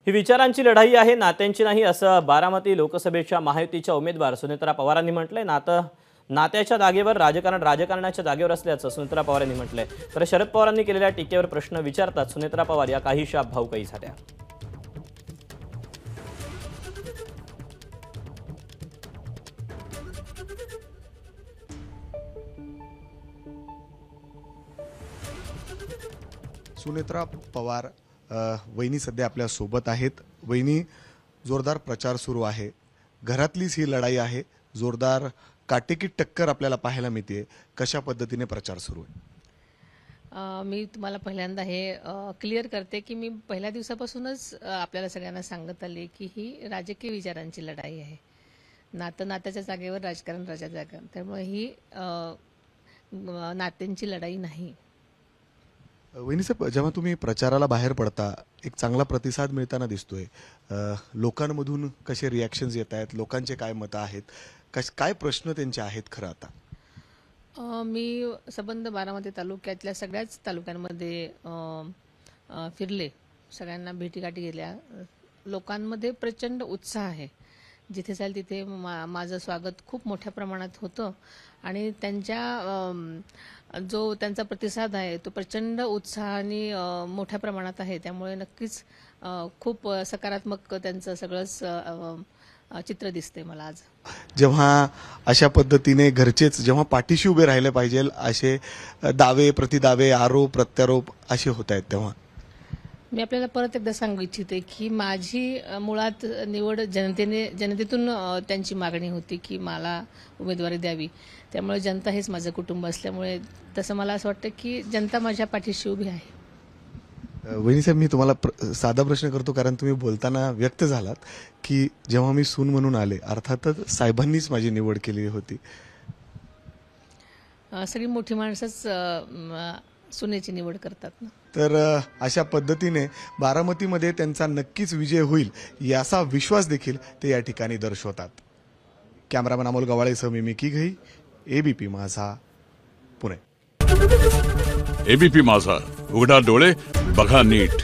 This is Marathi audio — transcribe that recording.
ही विचारांची लढाई आहे, नात्यांची नाही, असं बारामती लोकसभेच्या महायुतीच्या उमेदवार सुनेत्रा पवारांनी म्हटलंय। नात्याच्या जागेवर राजकारणाच्या जागेवर असल्याचं सुनेत्रा पवारांनी म्हटलंय। तर शरद पवारांनी केलेल्या टीकेवर प्रश्न विचारतात सुनेत्रा पवार या काहीशा भावुकही झाल्या। सुनेत्रा पवार वहिनी सध्या आपल्या सोबत आहेत। वहिनी, जोरदार प्रचार सुरू आहे, घरातलीच ही लढाई आहे, जोरदार काटेकी टक्कर आपल्याला पाहायला मिळते। कशा पद्धतीने प्रचार सुरू आहे? मी तुम्हाला पहिल्यांदा हे क्लिअर करते की मी पहिल्या दिवसापासूनच आपल्याला सगळ्यांना सांगत आले की ही राजकीय विचारांची लढाई आहे। नात्याच्या जागेवर राजकारण जागा, त्यामुळे ही नात्यांची लढाई नाही। वहिनी साहेब, जेव्हा तुम्ही प्रचाराला बाहेर पडता, एक चांगला प्रतिसाद मिळताना दिसतोय। लोकांमधून कसे रिॲक्शन्स येत आहेत, लोकांचे काय मतं आहेत, काय प्रश्न त्यांचे आहेत खरं आता? मी संबंध बारामती तालुक्यातल्या सगळ्याच तालुक्यांमध्ये फिरले, सगळ्यांना भेटीगाठी गेल्या। लोकांमध्ये प्रचंड उत्साह आहे, जिथे जाईल तिथे माझं स्वागत खूप मोठ्या प्रमाणात होतं आणि त्यांचा प्रतिसाद आहे तो प्रचंड उत्साहाने मोठ्या प्रमाणात आहे। त्यामुळे नक्कीच खूप सकारात्मक त्यांचं सगळंच चित्र दिसते मला आज। जेव्हा अशा पद्धतीने घरचेच जेव्हा पाठीशी उभे राहिले पाहिजे, असे दावे प्रतिदावे, आरोप प्रत्यारोप असे होत आहेत, तेव्हा मी आपल्याला परत एकदा सांगू इच्छिते की माझी मुळात निवड जनतेतून त्यांची मागणी होती की मला उमेदवारी द्यावी। त्यामुळे जनता हेच माझं कुटुंब असल्यामुळे तसं मला असं वाटतं की जनता माझ्या पाठीशी उभी आहे। वहिनी साहेब, मी तुम्हाला साधा प्रश्न करतो, कारण तुम्ही बोलताना व्यक्त झालात की जेव्हा मी सून म्हणून आले, अर्थातच साहेबांनीच माझी निवड केली होती। सगळी मोठी माणसंच सुनेची निवड करतात ना। तर अशा पद्धतीने बारामतीमध्ये त्यांचा नक्कीच विजय होईल याचा विश्वास देखील ते या ठिकाणी दर्शवतात। कॅमेरामन अमोल गवाळेसह मी मिकी घई, एबीपी माझा, पुणे। एबीपी माझा, उघडा डोळे बघा नीट।